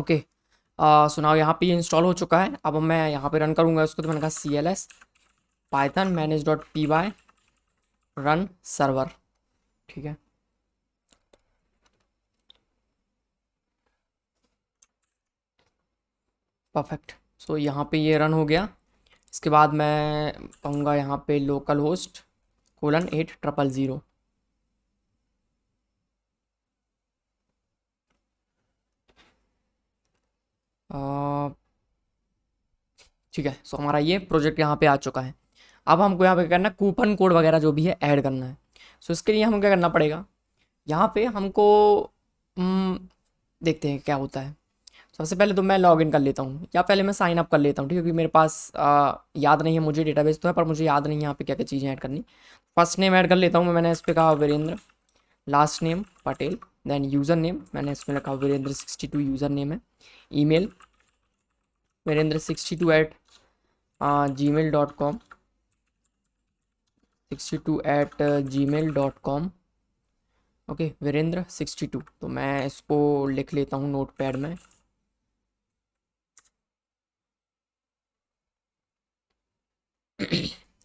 Okay. सुनाओ, यहाँ पे ये इंस्टॉल हो चुका है। अब मैं यहाँ पे रन करूँगा उसको, तो मैंने कहा CLS python manage.py run server. ठीक है, परफेक्ट। सो यहाँ पे ये रन हो गया। इसके बाद मैं कहूँगा यहाँ पे लोकल होस्ट :8000। ठीक है, सो हमारा ये प्रोजेक्ट यहाँ पे आ चुका है। अब हमको यहाँ पे क्या करना है, कूपन कोड वगैरह जो भी है ऐड करना है। सो इसके लिए हमको क्या करना पड़ेगा, यहाँ पे हमको देखते हैं क्या होता है। सबसे पहले तो मैं लॉगिन कर लेता हूँ, या पहले मैं साइन अप कर लेता हूँ, ठीक है, क्योंकि मेरे पास याद नहीं है। मुझे डेटाबेस तो है पर मुझे याद नहीं है यहाँ पे क्या क्या चीज़ें ऐड करनी। फर्स्ट नेम ऐड कर लेता हूँ मैंने इस पर कहा Virendra, last name Patel, then user name मैंने इसमें रखा वीरेंद्र62 यूज़र नेम है। ईमेल वीरेंद्र62@gmail.com, 62@gmail.com। ओके, वीरेंद्र62। तो मैं इसको लिख लेता हूँ नोट पैड में।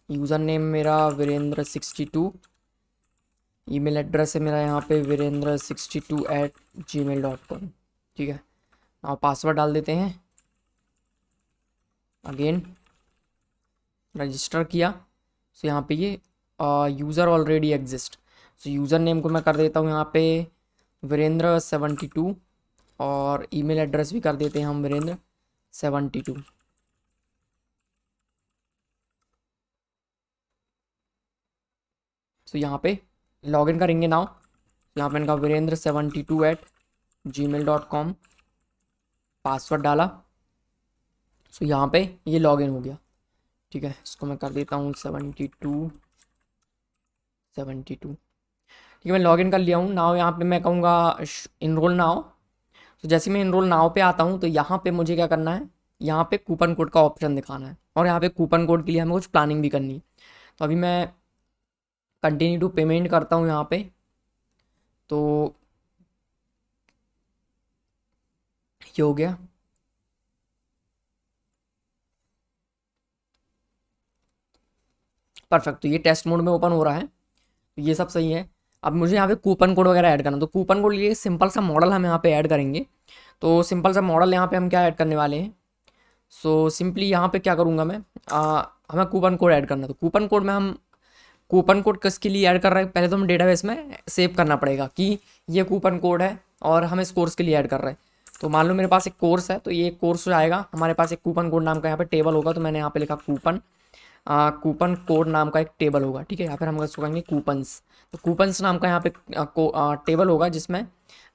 यूज़र नेम मेरा वीरेंद्र62, ईमेल एड्रेस है मेरा यहाँ पे वीरेंद्र62@gmail.com। ठीक है, अब पासवर्ड डाल देते हैं। अगेन रजिस्टर किया। सो यहाँ पे ये यूज़र ऑलरेडी एग्जिस्ट। सो यूज़र नेम को मैं कर देता हूँ यहाँ पे वीरेंद्र72, और ईमेल एड्रेस भी कर देते हैं हम वीरेंद्र72। सो यहाँ पे लॉगिन करेंगे नाउ। यहाँ पे मैंने कहा वीरेंद्र72@gmail.com, पासवर्ड डाला। सो यहाँ पे ये लॉगिन हो गया। ठीक है, इसको मैं कर देता हूँ 72। ठीक है, मैं लॉगिन कर लिया हूँ। नाउ यहाँ पे मैं कहूँगा इनरोल नाउ। तो जैसे मैं इनरोल नाउ पे आता हूँ तो यहाँ पे मुझे क्या करना है, यहाँ पे कूपन कोड का ऑप्शन दिखाना है, और यहाँ पे कूपन कोड के लिए हमें कुछ प्लानिंग भी करनी है। तो अभी मैं कंटिन्यू टू पेमेंट करता हूँ यहाँ पे। तो ये हो गया। परफेक्ट, तो ये टेस्ट मोड में ओपन हो रहा है, तो ये सब सही है। अब मुझे यहाँ पे कूपन कोड वगैरह ऐड करना, तो कूपन कोड लिए सिंपल सा मॉडल हम यहाँ पे ऐड करेंगे। तो सिंपल सा मॉडल यहाँ पे हम क्या ऐड करने वाले हैं, सो सिंपली यहाँ पे क्या करूँगा मैं, हमें कूपन कोड ऐड करना है। तो कूपन कोड में हम कूपन कोड किसके लिए ऐड कर रहे हैं, पहले तो हम डेटाबेस में सेव करना पड़ेगा कि ये कूपन कोड है और हम इस कोर्स के लिए ऐड कर रहे हैं। तो मान लो मेरे पास एक कोर्स है, तो ये कोर्स आएगा, हमारे पास एक कूपन कोड नाम का यहाँ पे टेबल होगा। तो मैंने यहाँ पे लिखा कूपन कोड नाम का एक टेबल होगा। ठीक है, यहाँ पर हम इसको कहेंगे कूपन्स। तो कूपन्स नाम का यहाँ पे टेबल होगा, जिसमें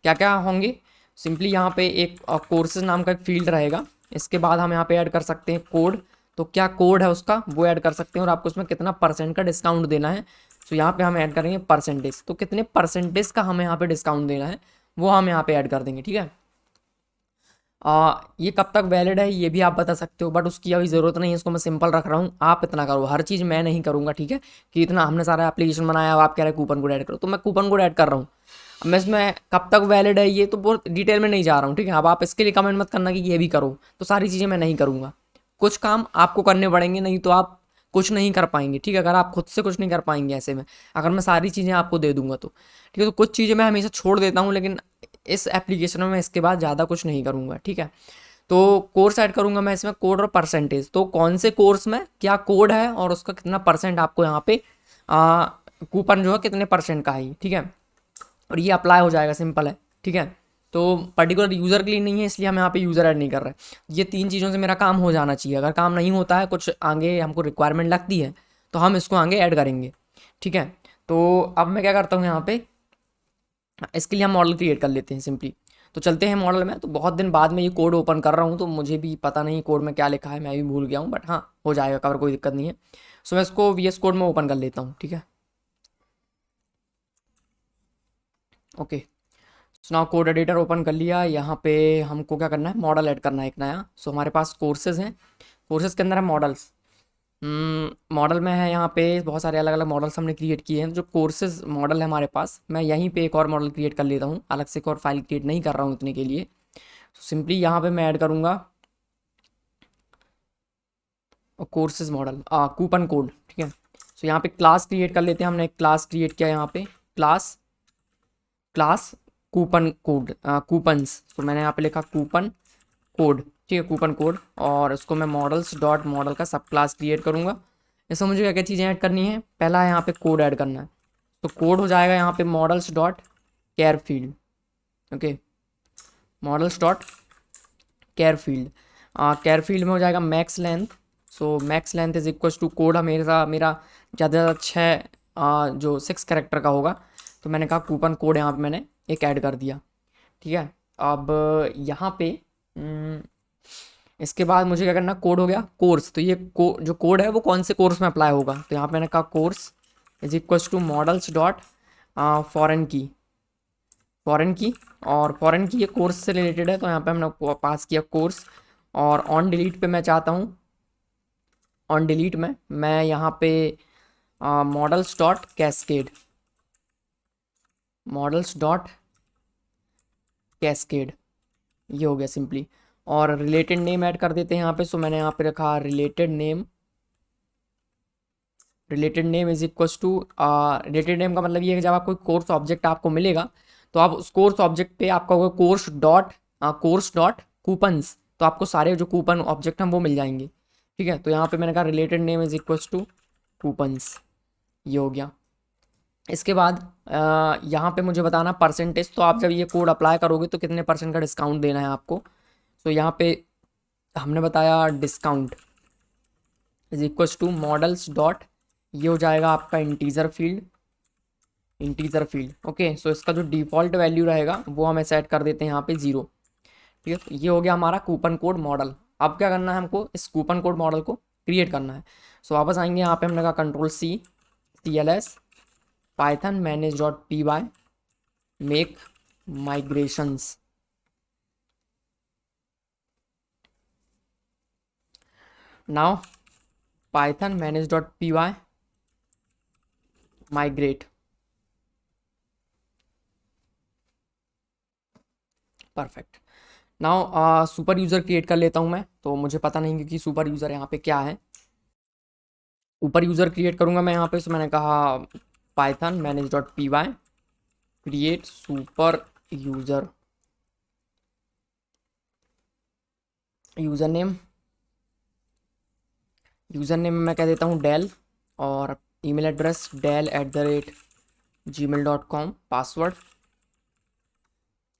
क्या क्या होंगे। सिंपली यहाँ पे एक कोर्सेज नाम का एक फील्ड रहेगा। इसके बाद हम यहाँ पे ऐड कर सकते हैं कोड। तो क्या कोड है उसका वो ऐड कर सकते हैं, और आपको उसमें कितना % का डिस्काउंट देना है। तो यहाँ पे हम ऐड करेंगे परसेंटेज। तो कितने % का हमें यहाँ पे डिस्काउंट देना है वो हम यहाँ पे ऐड कर देंगे। ठीक है, ये कब तक वैलिड है ये भी आप बता सकते हो, बट उसकी अभी ज़रूरत नहीं है, इसको मैं सिंपल रख रहा हूँ। आप इतना करो, हर चीज़ मैं नहीं करूँगा। ठीक है, कि इतना हमने सारा एप्लीकेशन बनाया, अब आप कह रहे हैं कूपन कोड ऐड करो, तो मैं कूपन कोड ऐड कर रहा हूँ। अब मैं इसमें कब तक वैलिड है ये तो बहुत डिटेल में नहीं जा रहा हूँ। ठीक है, अब आप इसके लिए कमेंट मत करना कि ये भी करो, तो सारी चीज़ें मैं नहीं करूँगा। कुछ काम आपको करने पड़ेंगे, नहीं तो आप कुछ नहीं कर पाएंगे। ठीक है, अगर आप खुद से कुछ नहीं कर पाएंगे ऐसे में, अगर मैं सारी चीज़ें आपको दे दूंगा तो। ठीक है, तो कुछ चीज़ें मैं हमेशा छोड़ देता हूँ, लेकिन इस एप्लीकेशन में मैं इसके बाद ज़्यादा कुछ नहीं करूँगा। ठीक है, तो कोर्स ऐड करूंगा मैं इसमें, कोड और परसेंटेज। तो कौन से कोर्स में क्या कोड है और उसका कितना % आपको यहाँ पे कूपन जो है कितने % का है ये। ठीक है, और ये अप्लाई हो जाएगा, सिंपल है। ठीक है, तो पर्टिकुलर यूज़र के लिए नहीं है, इसलिए हम यहाँ पे यूज़र ऐड नहीं कर रहे। ये 3 चीज़ों से मेरा काम हो जाना चाहिए। अगर काम नहीं होता है, कुछ आगे हमको रिक्वायरमेंट लगती है, तो हम इसको आगे ऐड करेंगे। ठीक है, तो अब मैं क्या करता हूँ यहाँ पे, इसके लिए हम मॉडल क्रिएट कर लेते हैं सिंपली। तो चलते हैं मॉडल में। तो बहुत दिन बाद में ये कोड ओपन कर रहा हूँ, तो मुझे भी पता नहीं कोड में क्या लिखा है, मैं भी भूल गया हूँ, बट हाँ हो जाएगा कवर, कोई दिक्कत नहीं है। सो मैं इसको VS कोड में ओपन कर लेता हूँ। ठीक है, okay. So now code editor open कर लिया। यहाँ पे हमको क्या करना है, मॉडल ऐड करना है एक नया। सो हमारे पास कोर्सेज हैं, कोर्सेज के अंदर है मॉडल्स। मॉडल में है यहाँ पे बहुत सारे अलग अलग मॉडल्स हमने क्रिएट किए हैं। जो कोर्सेज मॉडल है हमारे पास, मैं यहीं पे एक और मॉडल क्रिएट कर लेता हूँ, अलग से एक और फाइल क्रिएट नहीं कर रहा हूँ इतने के लिए। सिंपली यहाँ पे मैं ऐड करूँगा कोर्सेज मॉडल कूपन कोड, ठीक है। सो यहाँ पे क्लास क्रिएट कर लेते हैं, हमने एक क्लास क्रिएट किया यहाँ पे, class class coupon code coupons. तो मैंने यहाँ पे लिखा कूपन कोड, ठीक है, कूपन कोड। और उसको मैं मॉडल्स डॉट मॉडल का सब क्लास क्रिएट करूँगा। इसमें मुझे क्या क्या चीज़ें ऐड करनी है, पहला यहाँ पे कोड ऐड करना है। तो कोड हो जाएगा यहाँ पे models dot char field, okay, models dot char field. Char field में हो जाएगा max length. So max length is equals to code हमेशा मेरा ज़्यादा 6 जो 6 कैरेक्टर का होगा। तो मैंने कहा कूपन कोड यहाँ पे मैंने एक ऐड कर दिया, ठीक है। अब यहाँ पे इसके बाद मुझे क्या करना, कोड हो गया कोर्स। तो ये जो कोड है वो कौन से कोर्स में अप्लाई होगा, तो यहाँ पे मैंने कहा course is equals to models dot foreign key, foreign key. और फॉरेन की ये कोर्स से रिलेटेड है, तो यहाँ पे हमने पास किया कोर्स। और ऑन डिलीट पे मैं चाहता हूँ, ऑन डिलीट में मैं यहाँ पे models dot cascade, models dot cascade, ये हो गया सिंपली। और रिलेटेड नेम ऐड कर देते हैं यहाँ पे। सो मैंने यहाँ पे रखा related name, related name is equals to, related name का मतलब ये है कि जब आपको कोर्स ऑब्जेक्ट आपको मिलेगा तो आप उस कोर्स ऑब्जेक्ट पे आपका होगा कोर्स डॉट कूपन्स। तो आपको सारे जो कूपन ऑब्जेक्ट हैं वो मिल जाएंगे, ठीक है। तो यहाँ पे मैंने कहा related name is equals to coupons, ये हो गया। इसके बाद यहाँ पे मुझे बताना परसेंटेज। तो आप जब ये कोड अप्लाई करोगे तो कितने % का डिस्काउंट देना है आपको। तो यहाँ पे हमने बताया discount is equals to models dot, ये हो जाएगा आपका integer field, integer field, okay. So इसका जो डिफ़ॉल्ट वैल्यू रहेगा वो हमें सेट कर देते हैं यहाँ पे 0, ठीक है। तो ये हो गया हमारा कूपन कोड मॉडल। अब क्या करना है, हमको इस कूपन कोड मॉडल को क्रिएट करना है। सो वापस आएंगे यहाँ पे, हमने कहा Ctrl+C Python manage dot P Y make migrations. Now Python manage dot P Y migrate, perfect. Now super user create कर लेता हूँ मैं, तो मुझे पता नहीं क्योंकि सुपर यूज़र यहाँ पे क्या है। ऊपर यूज़र क्रिएट करूँगा मैं यहाँ पे। तो मैंने कहा python manage dot P Y create super user, user name, user name मैं कह देता हूँ डेल, और email address del@gmail.com, password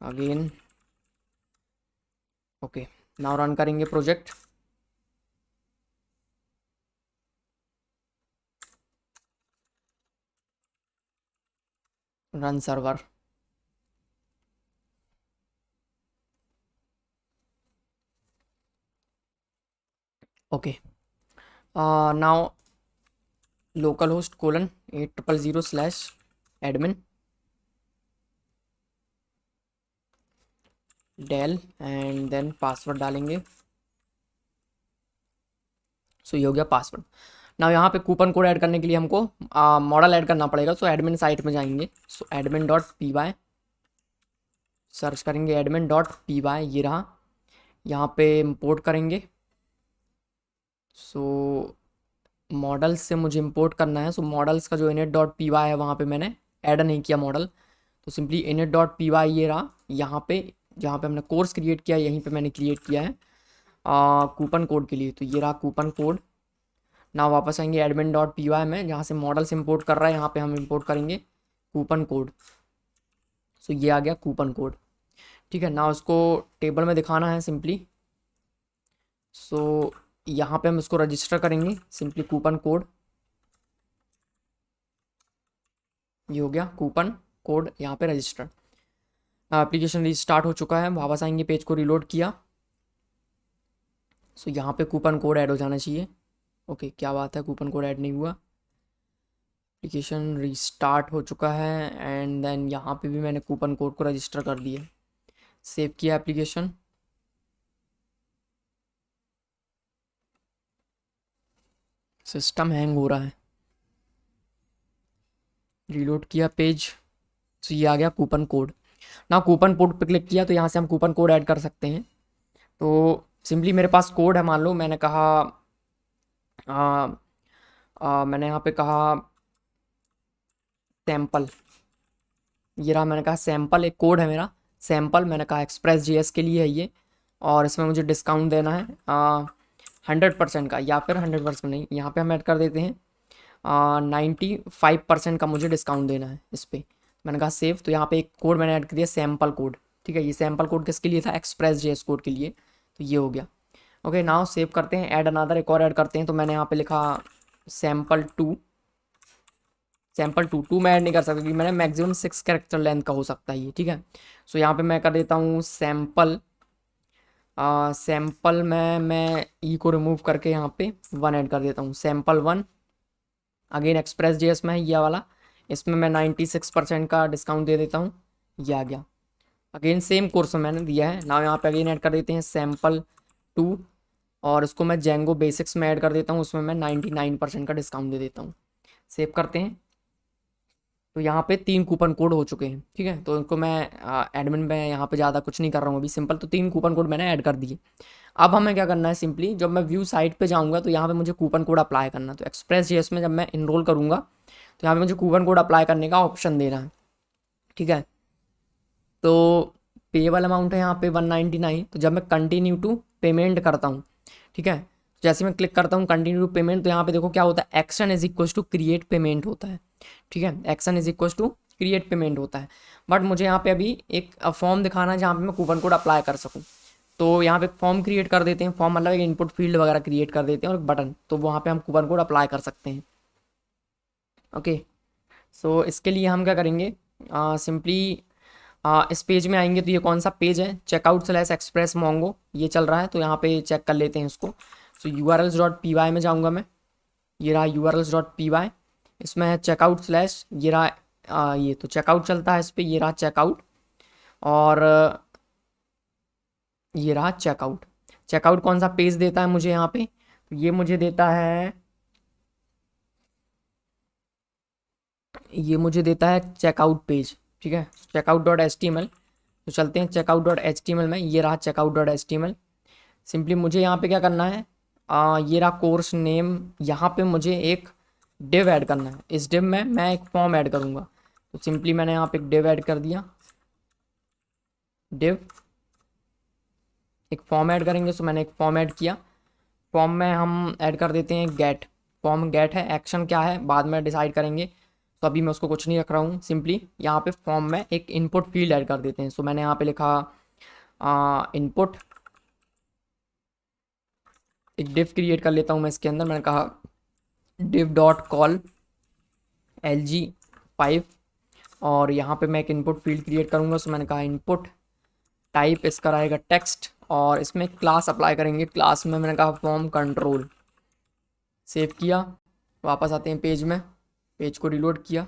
again, okay. Now run करेंगे project, run server, okay. Now local host :8000/admin Del and then password डालेंगे। So ये हो गया पासवर्ड। ना यहाँ पे कूपन कोड ऐड करने के लिए हमको मॉडल ऐड करना पड़ेगा। सो एडमिन साइट में जाएंगे। So admin dot P Y search करेंगे, एडमिन डॉट पी वाई ये रहा, यहाँ पे इंपोर्ट करेंगे। सो मॉडल्स से मुझे इंपोर्ट करना है। सो मॉडल्स का जो इनिट डॉट पी वाई है वहाँ पे मैंने ऐड नहीं किया मॉडल। तो simply init dot P Y ये रहा, यहाँ पे जहाँ पे हमने कोर्स क्रिएट किया यहीं पे मैंने क्रिएट किया है कूपन कोड के लिए। तो ये रहा कूपन कोड। ना वापस आएंगे एडमिन डॉट पी वाई में, जहाँ से मॉडल से इंपोर्ट कर रहा है यहाँ पे हम इंपोर्ट करेंगे कूपन कोड। सो ये आ गया कूपन कोड, ठीक है। ना उसको टेबल में दिखाना है सिंपली। सो यहाँ पे हम इसको रजिस्टर करेंगे सिंपली कूपन कोड, ये हो गया कूपन कोड यहाँ पे रजिस्टर। एप्लीकेशन रिस्टार्ट हो चुका है, वापस आएंगे पेज को रिलोड किया। सो यहाँ पे कूपन कोड ऐड हो जाना चाहिए, ओके। क्या बात है, कूपन कोड ऐड नहीं हुआ। एप्लीकेशन रिस्टार्ट हो चुका है एंड देन यहाँ पे भी मैंने कूपन कोड को रजिस्टर कर दिया, सेव किया एप्लीकेशन। सिस्टम हैंग हो रहा है, रीलोड किया पेज। तो ये आ गया कूपन कोड। ना कूपन कोड पे क्लिक किया तो यहाँ से हम कूपन कोड ऐड कर सकते हैं। तो सिंपली मेरे पास कोड है, मान लो मैंने कहा मैंने यहाँ पे कहा सैम्पल, ये रहा, मैंने कहा सैम्पल, एक कोड है मेरा सैम्पल, मैंने कहा एक्सप्रेस जीएस के लिए है ये, और इसमें मुझे डिस्काउंट देना है 100% का, या फिर 100% नहीं, यहाँ पे हम ऐड कर देते हैं 95% का मुझे डिस्काउंट देना है इस पर। मैंने कहा सेव, तो यहाँ पे एक कोड मैंने ऐड कर दिया सैम्पल कोड, ठीक है। ये सैम्पल कोड किसके लिए था, एक्सप्रेस जीएस कोड के लिए, तो ये हो गया। ओके नाउ सेव करते हैं, ऐड अनदर, एक और ऐड करते हैं, तो मैंने यहाँ पे लिखा sample two, sample two, two मैं ऐड नहीं कर सकता क्योंकि मैंने मैक्सिमम 6 कैरेक्टर लेंथ का हो सकता है ये, ठीक है। सो यहाँ पे मैं कर देता हूँ सैम्पल, सैम्पल में मैं ई को रिमूव करके यहाँ पे 1 ऐड कर देता हूँ, सैम्पल 1। अगेन एक्सप्रेस जेएस में है ये वाला, इसमें मैं 96% का डिस्काउंट दे देता हूँ, ये आ गया। अगेन सेम कोर्स में मैंने दिया है, नाउ यहाँ पे अगेन ऐड कर देते हैं सैम्पल 2, और इसको मैं जेंगो बेसिक्स में ऐड कर देता हूँ, उसमें मैं 99% का डिस्काउंट दे देता हूँ। सेव करते हैं, तो यहाँ पे 3 कूपन कोड हो चुके हैं, ठीक है। तो इनको मैं एडमिन में यहाँ पे ज़्यादा कुछ नहीं कर रहा हूँ अभी, सिंपल तो 3 कूपन कोड मैंने ऐड कर दिए। अब हमें क्या करना है, सिंपली जब मैं व्यू साइट पे जाऊँगा तो यहाँ पे मुझे कूपन कोड अप्लाई करना है। तो एक्सप्रेस जेएस में जब मैं इनरोल करूँगा तो यहाँ पे मुझे कूपन कोड अप्लाई करने का ऑप्शन देना है, ठीक है। तो पेबल अमाउंट है यहाँ पे 199, तो जब मैं कंटिन्यू टू पेमेंट करता हूँ, ठीक है, जैसे मैं क्लिक करता हूँ कंटिन्यू टू पेमेंट, तो यहाँ पे देखो क्या होता है, action is equal to create payment होता है, ठीक है, action is equal to create payment होता है। बट मुझे यहाँ पे अभी एक फॉर्म दिखाना है जहाँ पे मैं कूपन कोड अप्लाई कर सकूँ। तो यहाँ पे फॉर्म क्रिएट कर देते हैं, फॉर्म मतलब एक इनपुट फील्ड वगैरह क्रिएट कर देते हैं और एक बटन, तो वहाँ पे हम कूपन कोड अप्लाई कर सकते हैं। ओके, सो इसके लिए हम क्या करेंगे, सिंपली इस पेज में आएंगे, तो ये कौन सा पेज है, चेकआउट स्लैश एक्सप्रेस मोंगो ये चल रहा है, तो यहाँ पे चेक कर लेते हैं इसको। सो urls.py में जाऊँगा मैं, ये रहा urls.py, इसमें है चेकआउट स्लैश, ये रहा ये तो चेकआउट चलता है इस पर, ये रहा चेकआउट, और ये रहा चेकआउट। चेकआउट कौन सा पेज देता है मुझे यहाँ पे, तो ये मुझे देता है, ये मुझे देता है चेकआउट पेज, ठीक है, checkout dot H T M L. तो चलते हैं checkout dot H T M L में, ये रहा checkout dot H T M L. Simply मुझे यहाँ पे क्या करना है, ये रहा कोर्स नेम, यहाँ पे मुझे एक डिव ऐड करना है, इस डिव में मैं एक फॉर्म ऐड करूँगा। तो सिंपली मैंने यहाँ पे एक डिव ऐड कर दिया, डिव, एक फॉर्म ऐड करेंगे, सो मैंने एक फॉर्म ऐड किया। फॉर्म में हम ऐड कर देते हैं गेट, फॉर्म गेट है, एक्शन क्या है बाद में डिसाइड करेंगे, तो अभी मैं उसको कुछ नहीं रख रहा हूँ। सिंपली यहाँ पे फॉर्म में एक इनपुट फील्ड ऐड कर देते हैं, सो मैंने यहाँ पे लिखा इनपुट, एक डिव क्रिएट कर लेता हूँ मैं इसके अंदर, मैंने कहा डिव डॉट कॉल LG5, और यहाँ पे मैं एक इनपुट फील्ड क्रिएट करूँगा, सो मैंने कहा इनपुट टाइप इसका रहेगा टेक्स्ट, और इसमें क्लास अप्लाई करेंगे, क्लास में मैंने कहा फॉर्म कंट्रोल। सेव किया, वापस आते हैं पेज में, पेज को रिलोड किया,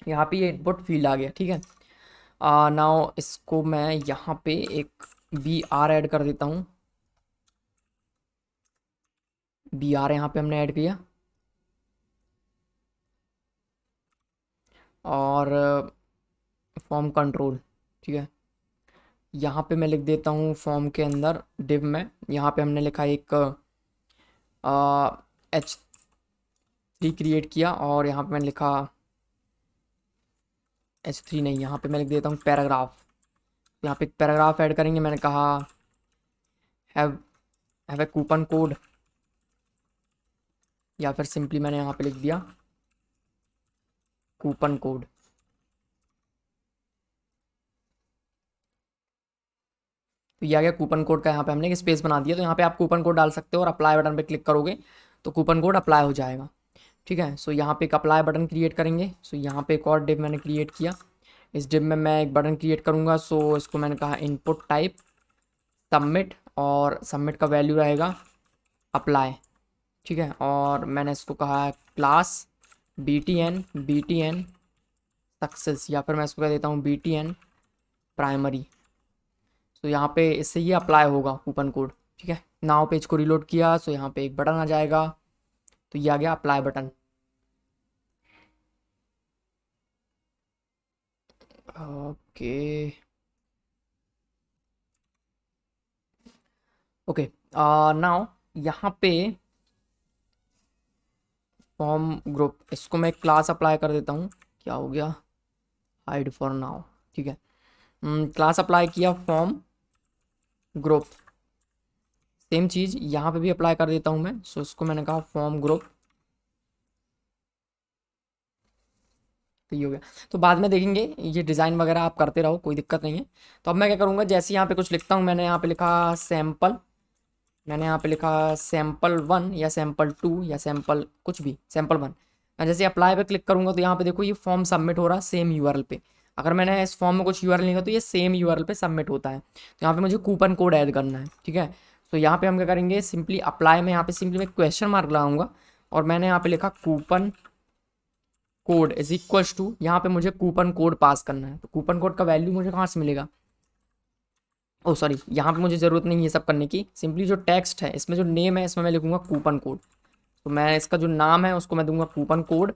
यहाँ पे ये इनपुट फील्ड आ गया, ठीक है। नाउ इसको मैं यहाँ पे एक BR ऐड कर देता हूँ, BR यहाँ पे हमने ऐड किया, और फॉर्म कंट्रोल, ठीक है। यहाँ पे मैं लिख देता हूँ फॉर्म के अंदर डिव में, यहाँ पे हमने लिखा एक H3 क्रिएट किया, और यहाँ पे मैंने लिखा H3 नहीं, यहाँ पे मैं लिख देता हूँ पैराग्राफ, यहाँ पे एक पैराग्राफ ऐड करेंगे, मैंने कहा have have a coupon code, या फिर सिंपली मैंने यहाँ पे लिख दिया कूपन कोड। तो ये आ गया कूपन कोड का, यहाँ पे हमने एक स्पेस बना दिया, तो यहाँ पे आप कूपन कोड डाल सकते हो, और अप्लाई बटन पे क्लिक करोगे तो कूपन कोड अप्लाई हो जाएगा, ठीक है। सो यहाँ पे एक अप्लाई बटन क्रिएट करेंगे, सो यहाँ पे एक और डिव मैंने क्रिएट किया, इस डिव में मैं एक बटन क्रिएट करूँगा, सो इसको मैंने कहा इनपुट टाइप सबमिट, और सबमिट का वैल्यू रहेगा अप्लाई, ठीक है। और मैंने इसको कहा क्लास BTN सक्सेस, या फिर मैं इसको कह देता हूँ BTN प्राइमरी। तो यहाँ पे इससे ये अप्लाई होगा कूपन कोड, ठीक है। नाउ पेज को रिलोड किया, सो यहाँ पे एक बटन आ जाएगा, तो ये आ गया apply button. Okay okay now यहाँ पे फॉर्म ग्रुप, इसको मैं क्लास अप्लाई कर देता हूँ। क्या हो गया, हाइड फॉर नाउ, ठीक है। क्लास अप्लाई किया फॉर्म ग्रुप, सेम चीज़ यहाँ पे भी अप्लाई कर देता हूँ मैं। सो इसको मैंने कहा फॉर्म ग्रुप, तो ये हो गया। तो बाद में देखेंगे, ये डिज़ाइन वगैरह आप करते रहो, कोई दिक्कत नहीं है। तो अब मैं क्या करूँगा, जैसे यहाँ पे कुछ लिखता हूँ, मैंने यहाँ पे लिखा सैम्पल, मैंने यहाँ पे लिखा सैम्पल 1 या सैम्पल 2 या सैम्पल कुछ भी, सैम्पल 1। मैं जैसे अप्लाई पे क्लिक करूँगा तो यहाँ पे देखो ये फॉर्म सबमिट हो रहा है सेम यूआरएल पे। अगर मैंने इस फॉर्म में कुछ यूआरएल नहीं किया तो ये सेम यूआरएल पे सबमिट होता है। तो यहाँ पे मुझे कूपन कोड ऐड करना है, ठीक है। तो यहाँ पे हम क्या करेंगे, सिंपली अप्लाई में यहाँ पे सिंपली मैं क्वेश्चन मार्क लगाऊंगा और मैंने यहाँ पे लिखा coupon code is equals to, यहाँ पे मुझे कूपन कोड पास करना है। तो कूपन कोड का वैल्यू मुझे कहाँ से मिलेगा, ओ सॉरी, यहाँ पे मुझे ज़रूरत नहीं है ये सब करने की। सिंपली जो टेक्स्ट है इसमें, जो नेम है इसमें मैं लिखूंगा कूपन कोड। तो मैं इसका जो नाम है उसको मैं दूंगा कूपन कोड,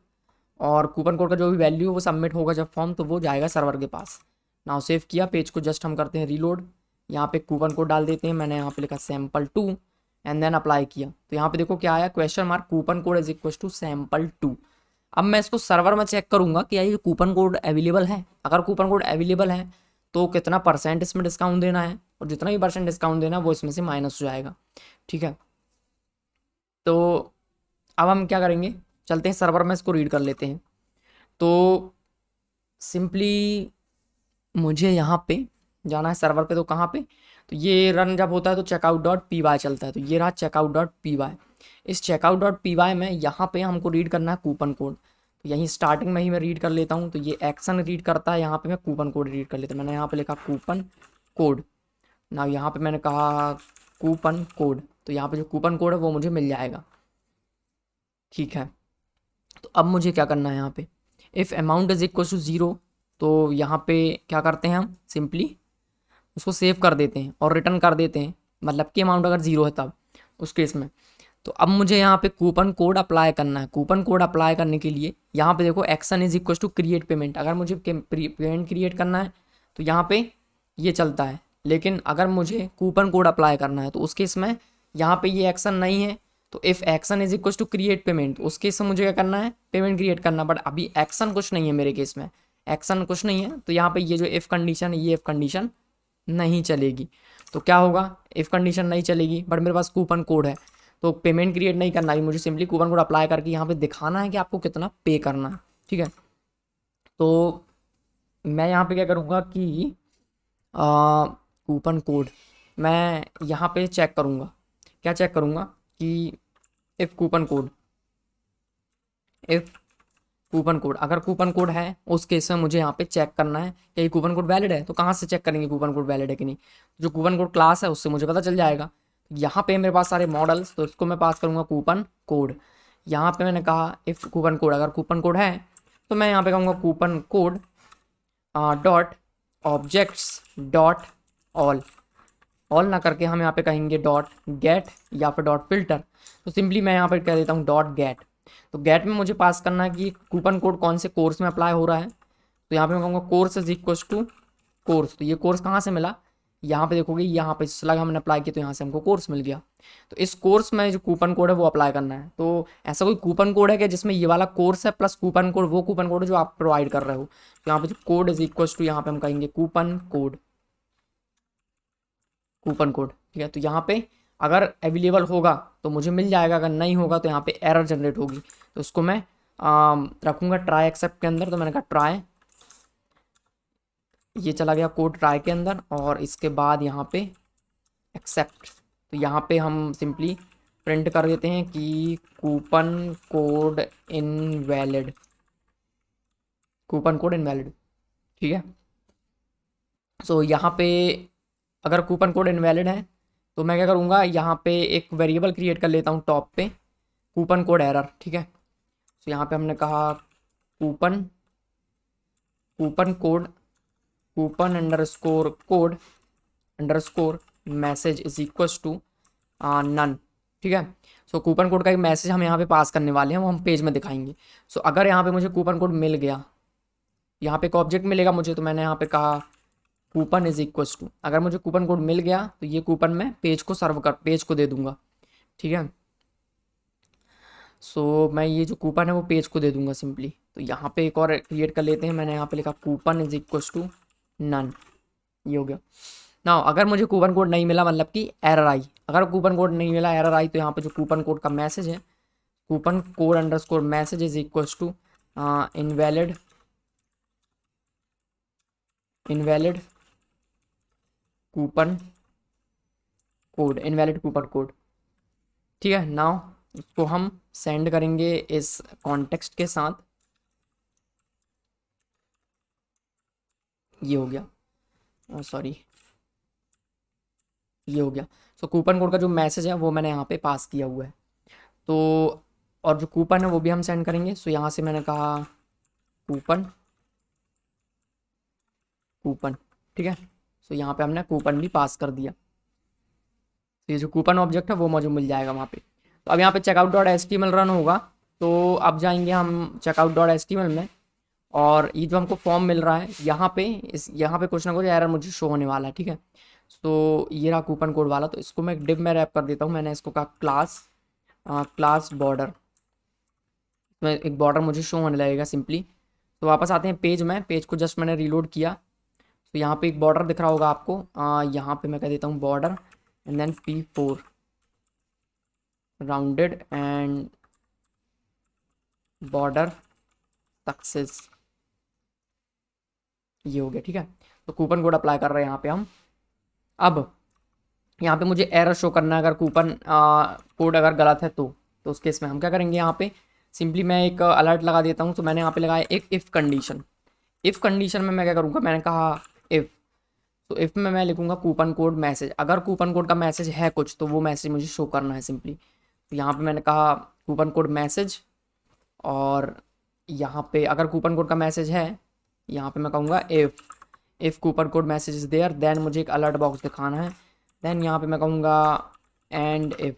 और कूपन कोड का जो भी वैल्यू है वो सबमिट होगा जब फॉर्म, तो वो जाएगा सर्वर के पास। नाउ सेव किया, पेज को जस्ट हम करते हैं रीलोड, यहाँ पे कूपन कोड डाल देते हैं। मैंने यहाँ पे लिखा सैम्पल 2 एंड देन अप्लाई किया। तो यहाँ पे देखो क्या आया, question mark coupon code is equal to sample 2। अब मैं इसको सर्वर में चेक करूंगा कि ये कूपन कोड अवेलेबल है। अगर कूपन कोड अवेलेबल है तो कितना परसेंट इसमें डिस्काउंट देना है, और जितना भी परसेंट डिस्काउंट देना है वो इसमें से माइनस हो जाएगा, ठीक है। तो अब हम क्या करेंगे, चलते हैं सर्वर में, इसको रीड कर लेते हैं। तो सिंपली मुझे यहाँ पे जाना है सर्वर पे। तो कहाँ पे, तो ये रन जब होता है तो चेकआउट डॉट पी वाई चलता है। तो ये रहा चेकआउट डॉट पी वाई। इस चेकआउट डॉट पी वाई में यहाँ पे हमको रीड करना है कूपन कोड। तो यहीं स्टार्टिंग में ही मैं रीड कर लेता हूँ। तो ये एक्शन रीड करता है, यहाँ पे मैं कूपन कोड रीड कर लेता हूँ। मैंने यहाँ पे लिखा कूपन कोड। ना यहाँ पे मैंने कहा कूपन कोड, तो यहाँ पे जो कूपन कोड है वो मुझे मिल जाएगा, ठीक है। तो अब मुझे क्या करना है, यहाँ पे if amount is equal to 0, तो यहाँ पे क्या करते हैं, हम सिंपली उसको सेव कर देते हैं और रिटर्न कर देते हैं, मतलब कि अमाउंट अगर 0 है तब उस केस में। तो अब मुझे यहाँ पे कूपन कोड अप्लाई करना है। कूपन कोड अप्लाई करने के लिए यहाँ पे देखो action is equal to create payment. अगर मुझे पेमेंट क्रिएट करना है तो यहाँ पे ये चलता है, लेकिन अगर मुझे कूपन कोड अप्लाई करना है तो उस केस में यहाँ पे ये एक्शन नहीं है। तो if action is equal to create payment, उस केस में मुझे क्या करना है, पेमेंट क्रिएट करना। बट अभी एक्शन कुछ नहीं है मेरे केस में, एक्शन कुछ नहीं है। तो यहाँ पे ये जो इफ़ कंडीशन है, ये इफ़ कंडीशन नहीं चलेगी। तो क्या होगा, इफ़ कंडीशन नहीं चलेगी बट मेरे पास कूपन कोड है, तो पेमेंट क्रिएट नहीं करना है, मुझे सिंपली कूपन कोड अप्लाई करके यहाँ पे दिखाना है कि आपको कितना पे करना है, ठीक है। तो मैं यहाँ पे क्या करूँगा कि कूपन कोड मैं यहाँ पे चेक करूँगा। क्या चेक करूँगा कि if coupon code, if coupon code, अगर कूपन कोड है उस केस में मुझे यहाँ पे चेक करना है कि ये कूपन कोड वैलिड है। तो कहाँ से चेक करेंगे कूपन कोड वैलिड है कि नहीं, जो कूपन कोड क्लास है उससे मुझे पता चल जाएगा। यहाँ पे मेरे पास सारे मॉडल्स, तो इसको मैं पास करूँगा कूपन कोड। यहाँ पे मैंने कहा इफ़ कूपन कोड, अगर कूपन कोड है तो मैं यहाँ पे कहूँगा coupon code dot objects dot all, all ना करके हम यहाँ पे कहेंगे डॉट गेट या फिर डॉट फिल्टर। तो सिंपली मैं यहाँ पे कह देता हूँ डॉट गेट। तो गेट में मुझे पास करना है कि कूपन कोड कौन से कोर्स में अप्लाई हो रहा है। तो यहाँ पे मैं कहूँगा course is equal to course. तो ये कोर्स कहाँ से मिला, यहाँ पे देखोगे, यहाँ पे लगा हमने अप्लाई किया तो यहाँ से हमको कोर्स मिल गया। तो इस कोर्स में जो कूपन कोड है वो अप्लाई करना है। तो ऐसा कोई कूपन कोड है कि जिसमें ये वाला कोर्स है प्लस कूपन कोड, वो कूपन कोड है जो आप प्रोवाइड कर रहे हो। तो यहाँ पे जो कोड इज इक्वल टू, यहाँ पे हम कहेंगे कूपन कोड, कूपन कोड, ठीक है। तो यहाँ पे अगर अवेलेबल होगा तो मुझे मिल जाएगा, अगर नहीं होगा तो यहाँ पे एरर जनरेट होगी। तो उसको मैं रखूँगा ट्राई एक्सेप्ट के अंदर। तो मैंने कहा ट्राई, ये चला गया कोड ट्राई के अंदर, और इसके बाद यहाँ पे एक्सेप्ट। तो यहाँ पे हम सिंपली प्रिंट कर देते हैं कि coupon code invalid, coupon code invalid, ठीक है। सो यहाँ पे अगर कूपन कोड इनवैलिड है तो मैं क्या करूँगा, यहाँ पे एक वेरिएबल क्रिएट कर लेता हूँ टॉप पे, कूपन कोड एरर, ठीक है। तो यहाँ पे हमने कहा coupon, coupon code, coupon underscore code underscore message is equals to none, ठीक है। सो कूपन कोड का एक मैसेज हम यहाँ पे पास करने वाले हैं, वो हम पेज में दिखाएंगे। सो अगर यहाँ पे मुझे कूपन कोड मिल गया, यहाँ पे एक ऑब्जेक्ट मिलेगा मुझे, तो मैंने यहाँ पे कहा कूपन इज इक्वल्स टू, अगर मुझे कूपन कोड मिल गया तो ये कूपन मैं पेज को दे दूंगा, ठीक है। सो मैं ये जो कूपन है वो पेज को दे दूंगा सिंपली। तो यहाँ पे एक और क्रिएट कर लेते हैं, मैंने यहाँ पे लिखा coupon is equals to none, ये हो गया ना। अगर मुझे कूपन कोड नहीं मिला, मतलब कि एरर आई, अगर कूपन कोड नहीं मिला एरर आई, तो यहाँ पे जो कूपन कोड का मैसेज है, coupon code underscore message is equals to invalid invalid coupon code, invalid coupon code, ठीक है। नाउ इसको हम सेंड करेंगे इस कॉन्टेक्स्ट के साथ, ये हो गया, सॉरी ये हो गया। सो कूपन कोड का जो मैसेज है वो मैंने यहाँ पे पास किया हुआ है। तो और जो कूपन है वो भी हम सेंड करेंगे। सो यहाँ से मैंने कहा कूपन कूपन, ठीक है। सो यहाँ पे हमने कूपन भी पास कर दिया, तो ये जो कूपन ऑब्जेक्ट है वो मुझे मिल जाएगा वहाँ पे। तो अब यहाँ पे checkout dot H T M L run होगा, तो अब जाएंगे हम checkout dot H T M L में, और ये जो हमको फॉर्म मिल रहा है यहाँ पे कुछ ना कुछ एरर मुझे शो होने वाला है, ठीक है। तो ये रहा कूपन कोड वाला, तो इसको मैं एक डिव में रैप कर देता हूँ। मैंने इसको कहा क्लास बॉर्डर, में एक बॉर्डर मुझे शो होने लगेगा सिंपली। तो वापस आते हैं पेज में, पेज को जस्ट मैंने रीलोड किया, तो यहाँ पे एक बॉर्डर दिख रहा होगा आपको, यहाँ पे मैं कह देता हूँ border and then P4 rounded and border success, ये हो गया, ठीक है। तो कूपन कोड अप्लाई कर रहे हैं यहाँ पे हम। अब यहाँ पे मुझे एरर शो करना है, अगर कूपन कोड अगर गलत है तो उस केस में हम क्या करेंगे, यहाँ पे सिंपली मैं एक अलर्ट लगा देता हूँ। तो मैंने यहाँ पे लगाया एक इफ़ कंडीशन। इफ़ कंडीशन में मैं क्या करूँगा, मैंने कहा इफ़, तो इफ़ में मैं लिखूँगा कूपन कोड मैसेज, अगर कूपन कोड का मैसेज है कुछ तो वो मैसेज मुझे शो करना है सिंपली। तो यहाँ पे मैंने कहा कूपन कोड मैसेज, और यहाँ पे अगर कूपन कोड का मैसेज है, यहाँ पे मैं कहूँगा if coupon code message is there, then मुझे एक अलर्ट बॉक्स दिखाना है। देन यहाँ पे मैं कहूँगा एंड इफ़,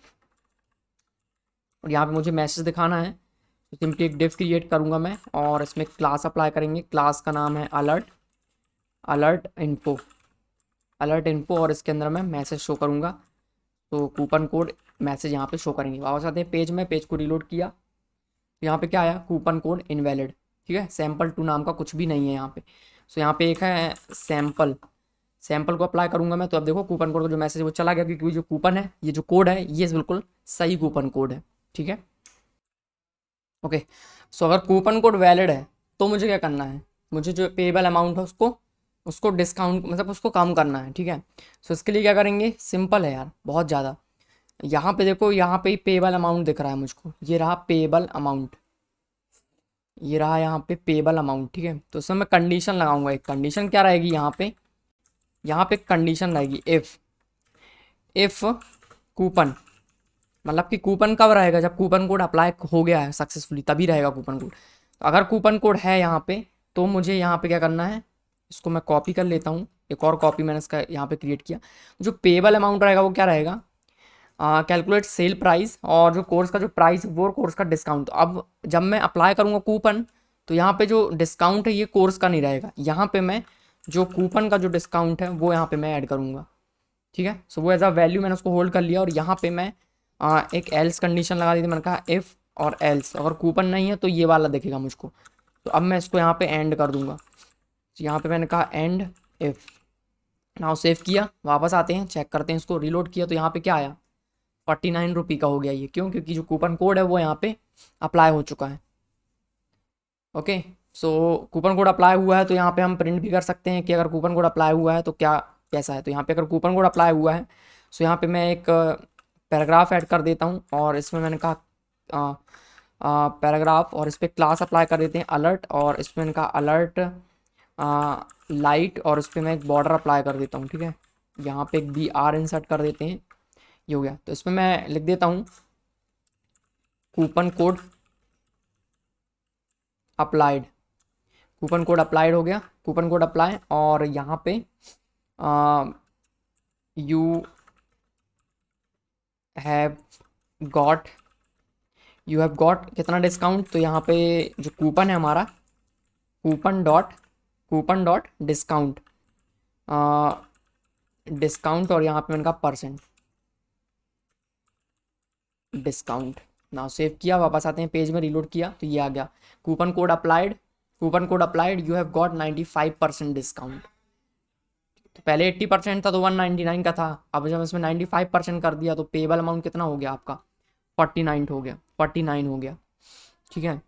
और यहाँ पे मुझे मैसेज दिखाना है। तो सिंपली एक डिव क्रिएट करूँगा मैं, और इसमें क्लास अप्लाई करेंगे। क्लास का नाम है अलर्ट इन्फो, और इसके अंदर मैं मैसेज शो करूँगा। तो कूपन कोड मैसेज यहाँ पे शो करेंगे। वापस आते हैं पेज में, पेज को रीलोड किया, यहाँ पे क्या आया, कूपन कोड इनवैलिड, ठीक है। सैम्पल2 नाम का कुछ भी नहीं है यहाँ पे। सो यहाँ पे एक है सैम्पल को अप्लाई करूँगा मैं। तो अब देखो कूपन कोड का जो मैसेज वो चला गया, क्योंकि जो कूपन है, ये जो कोड है, ये बिल्कुल सही कूपन कोड है, ठीक है। ओके, सो अगर कूपन कोड वैलिड है तो मुझे क्या करना है, मुझे जो पेबल अमाउंट है उसको उसको डिस्काउंट, मतलब उसको कम करना है, ठीक है। सो इसके लिए क्या करेंगे, सिंपल है यार, बहुत ज़्यादा। यहाँ पे देखो, यहाँ पे पेबल अमाउंट दिख रहा है मुझको, ये रहा पेबल अमाउंट, ये रहा यहाँ पे पेबल अमाउंट, ठीक है। तो इसमें मैं कंडीशन लगाऊंगा। एक कंडीशन क्या रहेगी यहाँ पे कंडीशन रहेगी इफ़ कूपन, मतलब कि कूपन कब रहेगा, जब कूपन कोड अप्लाई हो गया है सक्सेसफुली, तभी रहेगा कूपन कोड। तो अगर कूपन कोड है यहाँ पे, तो मुझे यहाँ पे क्या करना है, इसको मैं कॉपी कर लेता हूँ, एक और कॉपी मैंने इसका यहाँ पे क्रिएट किया। जो पेबल अमाउंट रहेगा वो क्या रहेगा, कैलकुलेट सेल प्राइस, और जो कोर्स का जो प्राइस वो कोर्स का डिस्काउंट। तो अब जब मैं अप्लाई करूँगा कूपन, तो यहाँ पे जो डिस्काउंट है ये कोर्स का नहीं रहेगा, यहाँ पे मैं जो कूपन का जो डिस्काउंट है वो यहाँ पे मैं ऐड करूँगा, ठीक है। सो वो एज अ वैल्यू मैंने उसको होल्ड कर लिया, और यहाँ पे मैं एक एल्स कंडीशन लगा दी थी। मैंने कहा इफ़ और एल्स, अगर कूपन नहीं है तो ये वाला दिखेगा मुझको। तो अब मैं इसको यहाँ पे एंड कर दूंगा। तो यहाँ पे मैंने कहा एंड इफ़, नाउ सेव किया। वापस आते हैं, चेक करते हैं, इसको रीलोड किया, तो यहाँ पे क्या आया, 49 रुपये का हो गया ये। क्यों, क्योंकि जो कूपन कोड है वो यहाँ पे अप्लाई हो चुका है। ओके, सो कूपन कोड अप्लाई हुआ है, तो यहाँ पे हम प्रिंट भी कर सकते हैं कि अगर कूपन कोड अप्लाई हुआ है तो क्या कैसा है। तो यहाँ पे अगर कूपन कोड अप्लाई हुआ है, सो यहाँ पे मैं एक पैराग्राफ ऐड कर देता हूँ, और इसमें मैंने कहा पैराग्राफ, और इस पर क्लास अप्लाई कर देते हैं अलर्ट, और इसमें मैंने कहा अलर्ट लाइट, और इस पर मैं एक बॉर्डर अप्लाई कर देता हूँ, ठीक है। यहाँ पे एक BR इंसर्ट कर देते हैं, ये हो गया। तो इसमें मैं लिख देता हूँ coupon code applied, coupon code applied हो गया, कूपन कोड अप्लाई, और यहाँ पे यू हैव गॉट कितना डिस्काउंट। तो यहाँ पे जो कूपन है हमारा, coupon dot coupon dot discount, discount और यहाँ पे मैंने कहा परसेंट डिस्काउंट। नाउ सेव किया, वापस आते हैं पेज में, रीलोड किया तो ये आ गया coupon code applied, coupon code applied, you have got 95% discount. तो पहले 80% था तो 199 का था, अब जब इसमें 95% कर दिया तो पेबल अमाउंट कितना हो गया आपका 49 हो गया, 49 हो गया। ठीक है,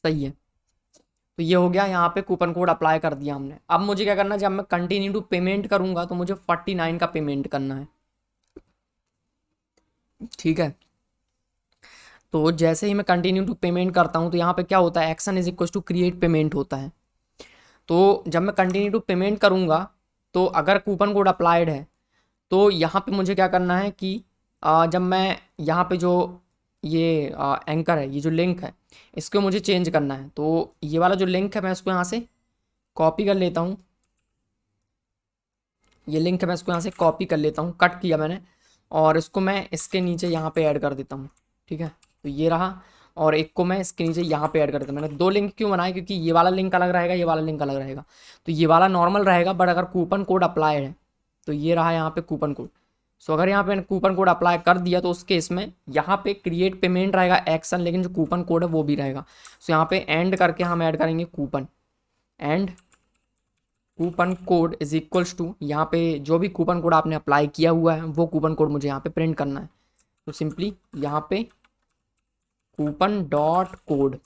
सही है। तो ये हो गया, यहाँ पे कूपन कोड अप्लाई कर दिया हमने। अब मुझे क्या करना है, जब मैं कंटिन्यू टू पेमेंट करूंगा तो मुझे 49 का पेमेंट करना है। ठीक है, तो जैसे ही मैं कंटिन्यू टू पेमेंट करता हूँ तो यहाँ पे क्या होता है, action is equal to create payment होता है। तो जब मैं कंटिन्यू टू पेमेंट करूँगा तो अगर कूपन कोड अप्लाइड है तो यहाँ पे मुझे क्या करना है कि जब मैं यहाँ पे जो ये एंकर है, ये जो लिंक है, इसको मुझे चेंज करना है। तो ये वाला जो लिंक है मैं इसको यहाँ से कॉपी कर लेता हूँ, ये लिंक है मैं इसको यहाँ से कॉपी कर लेता हूँ, कट किया मैंने, और इसको मैं इसके नीचे यहाँ पे ऐड कर देता हूँ। ठीक है, तो ये रहा, और एक को मैं इसके नीचे यहाँ पे ऐड कर देता हूँ। मैंने दो लिंक क्यों बनाए, क्योंकि ये वाला लिंक अलग रहेगा, ये वाला लिंक अलग रहेगा। तो ये वाला नॉर्मल रहेगा, बट अगर कूपन कोड अप्लाइड है तो ये रहा यहाँ पे कूपन कोड। सो अगर यहाँ पे मैंने कूपन कोड अप्लाई कर दिया तो उस केस में यहाँ पे क्रिएट पेमेंट रहेगा एक्शन, लेकिन जो कूपन कोड है वो भी रहेगा। सो यहाँ पे एंड करके हम ऐड करेंगे coupon, and coupon code is equals to, यहाँ पे जो भी कूपन कोड आपने अप्लाई किया हुआ है वो कूपन कोड मुझे यहाँ पे प्रिंट करना है। तो सिंपली यहाँ पे कूपन डॉट कोड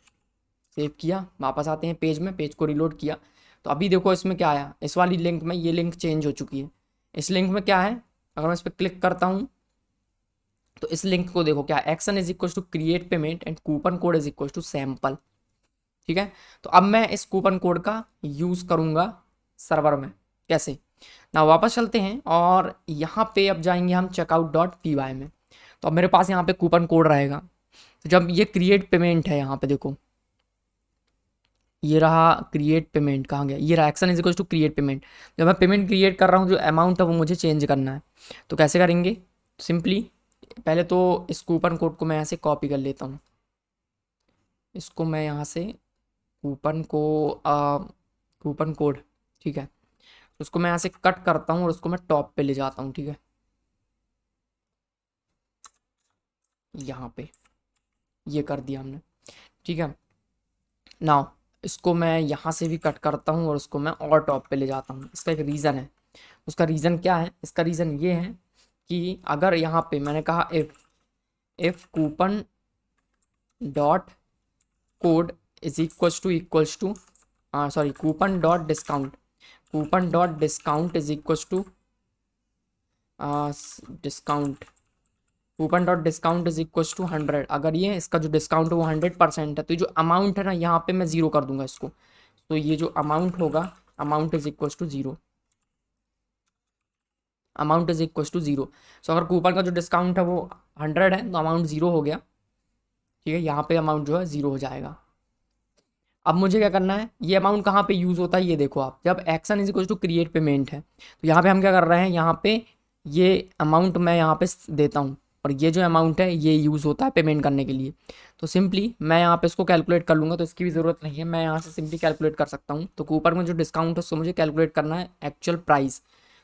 सेव किया, वापस आते हैं पेज में, पेज को रिलोड किया तो अभी देखो इसमें क्या आया, इस वाली लिंक में ये लिंक चेंज हो चुकी है। इस लिंक में क्या है, अगर मैं इस पर क्लिक करता हूँ तो इस लिंक को देखो क्या, action is equal to create payment and coupon code is equal to sample. ठीक है, तो अब मैं इस कूपन कोड का यूज़ करूँगा सर्वर में। कैसे ना, वापस चलते हैं और यहाँ पे अब जाएंगे हम चेकआउट डॉट पी वाई में। तो अब मेरे पास यहाँ पे कूपन कोड रहेगा। तो जब ये क्रिएट पेमेंट है, यहाँ पे देखो ये रहा क्रिएट पेमेंट, कहाँ गया, ये रहा action is equal to create payment. जब मैं पेमेंट क्रिएट कर रहा हूँ जो अमाउंट है वो मुझे चेंज करना है। तो कैसे करेंगे, सिंपली पहले तो इस कूपन कोड को मैं यहाँ से कॉपी कर लेता हूँ, इसको मैं यहाँ से कूपन को कूपन कोड, ठीक है, उसको मैं यहाँ से कट करता हूँ और उसको मैं टॉप पे ले जाता हूँ। ठीक है, यहाँ पे ये कर दिया हमने। ठीक है, नाउ इसको मैं यहाँ से भी कट करता हूँ और उसको मैं और टॉप पे ले जाता हूँ। इसका एक रीज़न है, उसका रीज़न क्या है, इसका रीज़न ये है कि अगर यहाँ पे मैंने कहा if coupon dot code is equals to sorry coupon dot discount, coupon dot discount is equals to discount, coupon dot discount is equals to 100, अगर ये इसका जो डिस्काउंट है वो 100% है तो जो अमाउंट है ना यहाँ पे मैं ज़ीरो कर दूंगा इसको। तो ये जो अमाउंट होगा, amount is equals to zero, amount is equals to zero. So अगर कूपन का जो डिस्काउंट है वो 100 है तो अमाउंट ज़ीरो हो गया। ठीक है, यहाँ पे अमाउंट जो है ज़ीरो हो जाएगा। अब मुझे क्या करना है, ये अमाउंट कहाँ पे यूज़ होता है, ये देखो आप, जब action is equal to create payment है तो यहाँ पे हम क्या कर रहे हैं, यहाँ पे ये अमाउंट मैं यहाँ पे देता हूँ और ये जो अमाउंट है ये यूज़ होता है पेमेंट करने के लिए। तो सिंपली मैं यहाँ पे इसको कैलकुलेट कर लूँगा, तो इसकी भी ज़रूरत नहीं है, मैं यहाँ से सिंपली कैलकुलेट कर सकता हूँ। तो कूपन में जो डिस्काउंट है उसको मुझे कैलकुलेट करना है एक्चुअल प्राइस।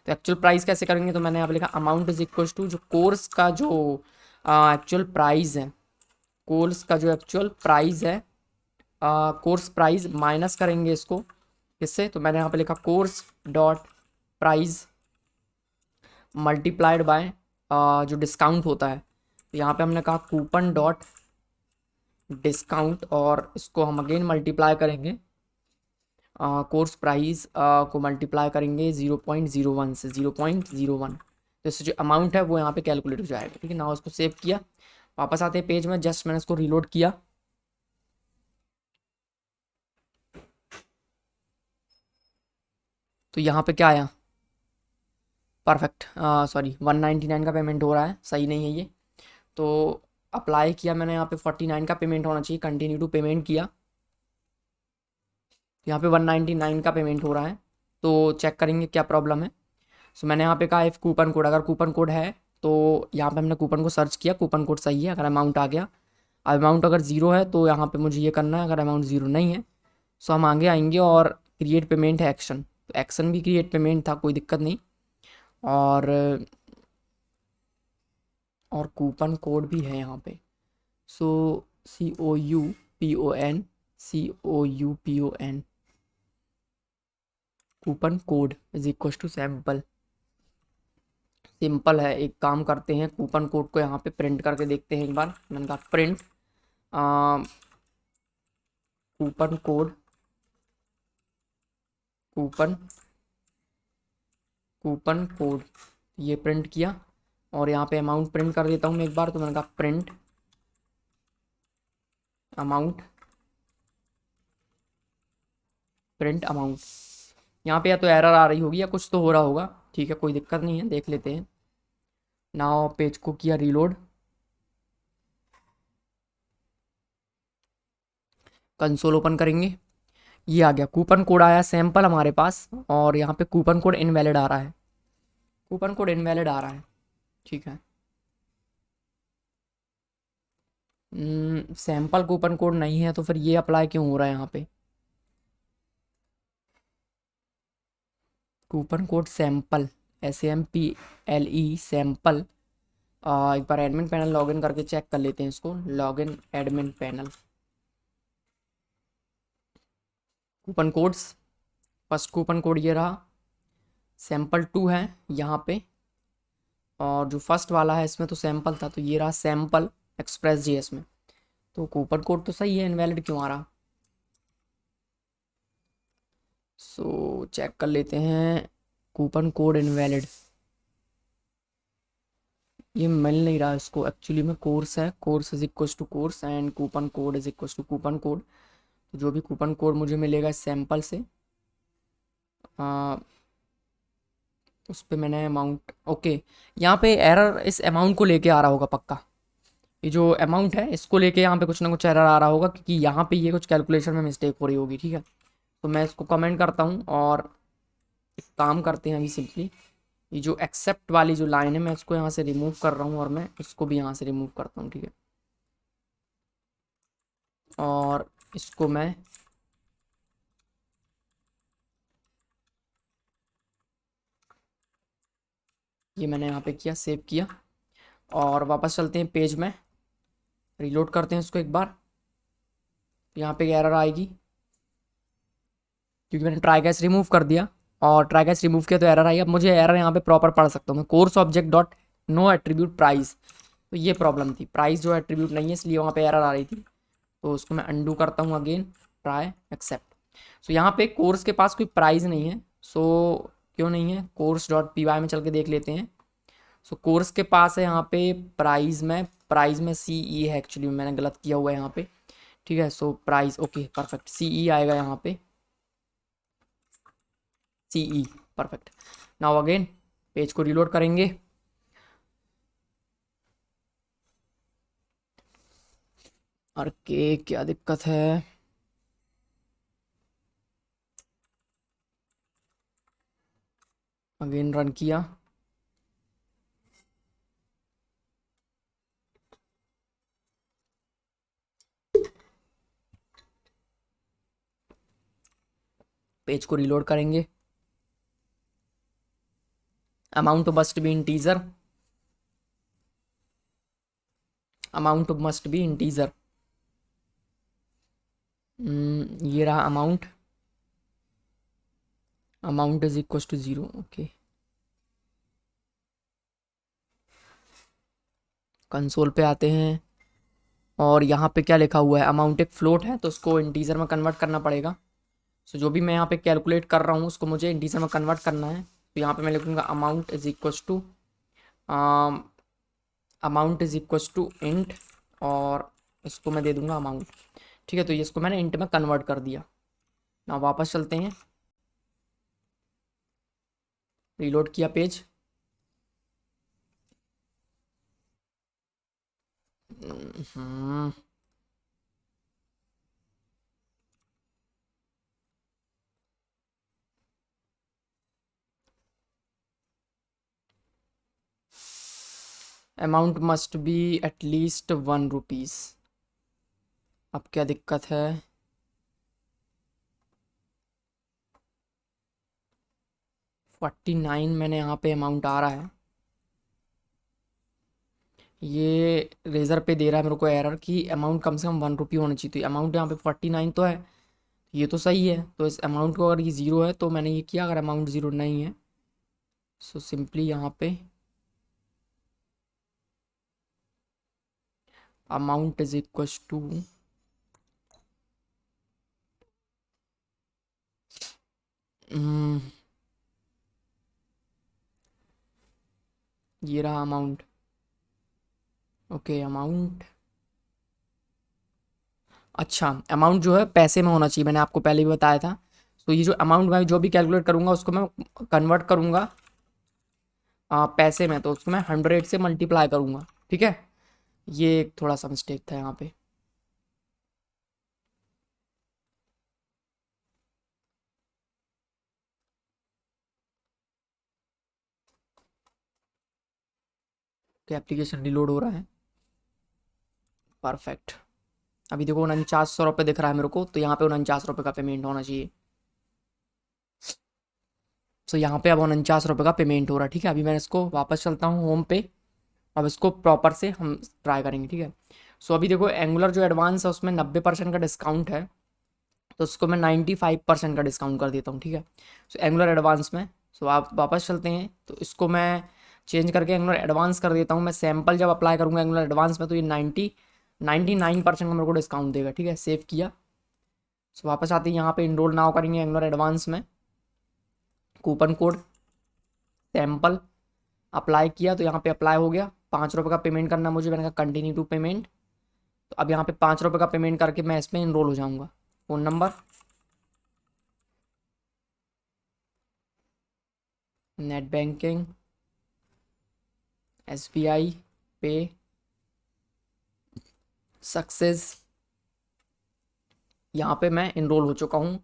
तो एक्चुअल प्राइस कैसे करेंगे, तो मैंने यहाँ पे लिखा अमाउंट इज इक्वल टू जो कोर्स का जो एक्चुअल प्राइस है, कोर्स का जो एक्चुअल प्राइस है, कोर्स प्राइस माइनस करेंगे इसको किससे, तो मैंने यहाँ पे लिखा course dot price multiplied by जो डिस्काउंट होता है। तो यहाँ पे हमने कहा कूपन डॉट डिस्काउंट और इसको हम अगेन मल्टीप्लाई करेंगे, कोर्स प्राइस को मल्टीप्लाई करेंगे 0.01 से 0.01, तो इससे जो अमाउंट है वो यहाँ पे कैलकुलेट हो जाएगा। ठीक है ना, उसको सेव किया, वापस आते हैं पेज में, जस्ट मैंने इसको रीलोड किया। तो यहाँ पे क्या आया, परफेक्ट, सॉरी 199 का पेमेंट हो रहा है, सही नहीं है ये। तो अप्लाई किया मैंने, यहाँ पे 49 का पेमेंट होना चाहिए, कंटिन्यू टू पेमेंट किया, यहाँ पे 199 का पेमेंट हो रहा है। तो चेक करेंगे क्या प्रॉब्लम है। सो मैंने यहाँ पे कहा इफ़ कूपन कोड, अगर कूपन कोड है तो यहाँ पे हमने कूपन को सर्च किया, कूपन कोड सही है, अगर अमाउंट आ गया, अमाउंट अगर ज़ीरो है तो यहाँ पे मुझे ये करना है, अगर अमाउंट ज़ीरो नहीं है सो हम आगे आएंगे और क्रिएट पेमेंट है एक्शन, तो एक्शन भी क्रिएट पेमेंट था, कोई दिक्कत नहीं। और कूपन कोड भी है यहाँ पे। So COUPON, COUPON, coupon code is equal to sample. Simple है, एक काम करते हैं, कूपन कोड को यहाँ पे प्रिंट करके देखते हैं एक बार। मैंने कहा print coupon code, coupon coupon code, ये प्रिंट किया। और यहाँ पे अमाउंट प्रिंट कर देता हूँ मैं एक बार, तो मैंने कहा प्रिंट अमाउंट, प्रिंट अमाउंट। यहाँ पे या तो एरर आ रही होगी या कुछ तो हो रहा होगा, ठीक है, कोई दिक्कत नहीं है, देख लेते हैं। नाउ पेज को किया रीलोड, कंसोल ओपन करेंगे, ये आ गया कूपन कोड आया सैंपल हमारे पास, और यहाँ पे कूपन कोड इनवैलिड आ रहा है, कूपन कोड इनवैलिड आ रहा है, ठीक है। सैंपल कूपन कोड नहीं है तो फिर ये अप्लाई क्यों हो रहा है यहाँ पे? Coupon code sample, SAMPLE sample. एक बार एडमिन पैनल लॉगिन करके चेक कर लेते हैं इसको, login admin panel, coupon codes, first coupon code ये रहा, सैंपल 2 है यहाँ पे, और जो फर्स्ट वाला है इसमें तो सैंपल था, तो ये रहा सैंपल एक्सप्रेस JS में। तो कूपन कोड तो सही है, इनवैलिड क्यों आ रहा? सो चेक कर लेते हैं, कूपन कोड इनवैलिड, ये मिल नहीं रहा इसको एक्चुअली में। कोर्स है, course is equal to course and coupon code is equal to coupon code. तो जो भी कूपन कोड मुझे मिलेगा सैंपल से, आ, उस पर मैंने अमाउंट, ओके, यहाँ पे एरर इस अमाउंट को लेके आ रहा होगा पक्का। ये जो अमाउंट है इसको लेके यहाँ पे कुछ ना कुछ एरर आ रहा होगा, क्योंकि यहाँ पे ये कुछ कैलकुलेशन में मिस्टेक हो रही होगी, ठीक है। तो मैं इसको कमेंट करता हूँ और एक काम करते हैं अभी सिंपली, ये जो एक्सेप्ट वाली जो लाइन है मैं इसको यहाँ से रिमूव कर रहा हूँ, और मैं इसको भी यहाँ से रिमूव करता हूँ, ठीक है। और इसको मैं ये मैंने यहाँ पे किया, सेव किया, और वापस चलते हैं पेज में, रीलोड करते हैं इसको एक बार। यहाँ पे एरर आएगी क्योंकि मैंने ट्राई कैच रिमूव कर दिया, और ट्राई कैच रिमूव किया तो एरर आई। अब मुझे एरर यहाँ पे प्रॉपर पढ़ सकता हूँ मैं, course object dot no attribute price, तो ये प्रॉब्लम थी, प्राइस जो एट्रीब्यूट नहीं है इसलिए वहाँ पे एरर आ रही थी। तो उसको मैं अंडू करता हूँ अगेन, ट्राई एक्सेप्ट। सो यहाँ पे कोर्स के पास कोई प्राइस नहीं है, सो क्यों नहीं है, कोर्स डॉट पी वाई में चल के देख लेते हैं। सो कोर्स के पास है यहाँ पे प्राइस में CE है, एक्चुअली मैंने गलत किया हुआ है यहाँ पे, ठीक है। So price, okay perfect, CE आएगा यहाँ पे, CE perfect. Now again page को रिलोड करेंगे, और के क्या दिक्कत है? अगेन रन किया, पेज को रिलोड करेंगे, amount must be integer, amount must be integer, ये रहा amount, amount is equal to 0, okay. Console पे आते हैं, और यहाँ पे क्या लिखा हुआ है, अमाउंट एक फ्लोट है तो उसको इंटीजर में कन्वर्ट करना पड़ेगा। सो जो भी मैं यहाँ पे कैलकुलेट कर रहा हूँ उसको मुझे इंटीजर में कन्वर्ट करना है, तो यहाँ पे मैं लिखूँगा amount is equal to int, और इसको मैं दे दूंगा अमाउंट, ठीक है। तो ये इसको मैंने इंट में कन्वर्ट कर दिया। ना वापस चलते हैं, रीलोड किया page, amount must be at least 1 rupees. अब क्या दिक्कत है? 49 मैंने यहाँ पे अमाउंट आ रहा है, ये रेजर पे दे रहा है मेरे को एरर कि अमाउंट कम से कम 1 रुपी होना चाहिए। तो अमाउंट यहाँ पे 49 तो है, ये तो सही है। तो इस अमाउंट को अगर ये ज़ीरो है तो मैंने ये किया, अगर अमाउंट ज़ीरो नहीं है सो सिंपली यहाँ पे अमाउंट इज इक्वल टू ये रहा अमाउंट। ओके अमाउंट, अच्छा अमाउंट जो है पैसे में होना चाहिए, मैंने आपको पहले भी बताया था। तो ये जो अमाउंट मैं जो भी कैलकुलेट करूँगा उसको मैं कन्वर्ट करूँगा पैसे में, तो उसको मैं 100 से मल्टीप्लाई करूँगा, ठीक है। ये एक थोड़ा सा मिस्टेक था यहाँ पे। एप्लीकेशन रिलोड हो रहा है, परफेक्ट। अभी देखो 4900 रुपये दिख रहा है मेरे को, तो यहाँ पे 49 रुपये का पेमेंट होना चाहिए। तो यहाँ पे अब 49 रुपये का पेमेंट हो रहा है, ठीक है। अभी मैं इसको वापस चलता हूँ होम पे, अब इसको प्रॉपर से हम ट्राई करेंगे, ठीक है। सो अभी देखो एंगुलर जो एडवांस है उसमें 90% का डिस्काउंट है, तो उसको मैं 95% का डिस्काउंट कर देता हूँ, ठीक है। सो एंगुलर एडवांस में, सो आप वापस चलते हैं, तो इसको मैं चेंज करके एंगुलर एडवांस कर देता हूँ। मैं सैम्पल जब अप्लाई करूँगा एंगुलर एडवांस में तो ये 99% का मेरे को डिस्काउंट देगा, ठीक है। सेव किया, सो वापस आते हैं यहाँ पे इनरोल नाउ करेंगे एंगुलर एडवांस में, कूपन कोड सैम्पल अप्लाई किया, तो यहाँ पे अप्लाई हो गया। 5 रुपये का पेमेंट करना मुझे, मैंने कहा कंटिन्यू टू पेमेंट। तो अब यहाँ पे 5 रुपये का पेमेंट करके मैं इसमें इनरोल हो जाऊँगा। Phone number, net banking, SBI पे, सक्सेस, यहाँ पे मैं इनरोल हो चुका हूँ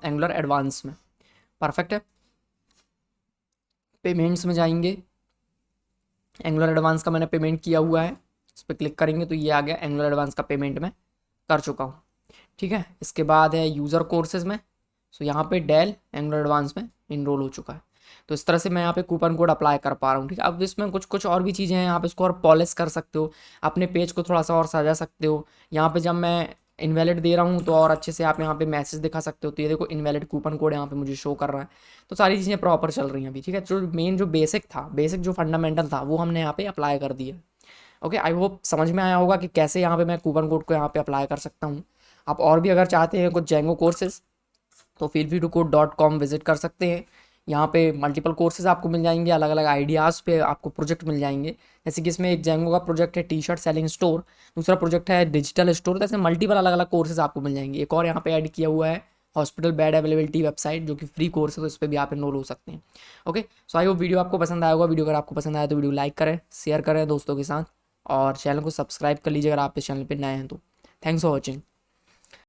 एंगुलर एडवांस में, परफेक्ट है। पेमेंट्स में जाएंगे, एंगुलर एडवांस का मैंने पेमेंट किया हुआ है, इस पर क्लिक करेंगे तो ये आ गया एंगुलर एडवांस का पेमेंट मैं कर चुका हूँ, ठीक है। इसके बाद है यूज़र कोर्सेज में, सो यहाँ पे डेल एंगुलर एडवांस में इनरोल हो चुका है। तो इस तरह से मैं यहाँ पे कूपन कोड अप्लाई कर पा रहा हूँ, ठीक है। अब इसमें कुछ कुछ और भी चीज़ें हैं, आप इसको और पॉलिश कर सकते हो, अपने पेज को थोड़ा सा और सजा सकते हो। यहाँ पे जब मैं इनवैलिड दे रहा हूँ तो और अच्छे से आप यहाँ पे मैसेज दिखा सकते हो। तो ये देखो इनवैलिड कूपन कोड यहाँ पे मुझे शो कर रहा है। तो सारी चीज़ें प्रॉपर चल रही हैं अभी, ठीक है। जो मेन जो बेसिक था, बेसिक जो फंडामेंटल था वो हमने यहाँ पे अप्लाई कर दिया। ओके, आई होप समझ में आया होगा कि कैसे यहाँ पे मैं कूपन कोड को यहाँ पे अप्लाई कर सकता हूँ। आप और भी अगर चाहते हैं कुछ जेंगो कोर्सेज तो feelfree2code.com विजिट कर सकते हैं। यहाँ पे मल्टीपल कोर्सेज आपको मिल जाएंगे, अलग अलग आइडियाज़ पे आपको प्रोजेक्ट मिल जाएंगे। जैसे कि इसमें एक जेंगो का प्रोजेक्ट है टी शर्ट सेलिंग स्टोर, दूसरा प्रोजेक्ट है डिजिटल स्टोर, तो ऐसे मल्टीपल अलग अलग कोर्सेज आपको मिल जाएंगे। एक और यहाँ पे ऐड किया हुआ है हॉस्पिटल बेड अवेलेबिलिटी वेबसाइट, जो कि फ्री कोर्स है, तो इस पर भी आप एनरोल हो सकते हैं। Okay, so I hope video आपको पसंद आया होगा। वीडियो अगर आपको पसंद आया तो वीडियो लाइक करें, शेयर करें दोस्तों के साथ, और चैनल को सब्सक्राइब कर लीजिए अगर आप इस चैनल पर नए हैं तो। Thanks for watching.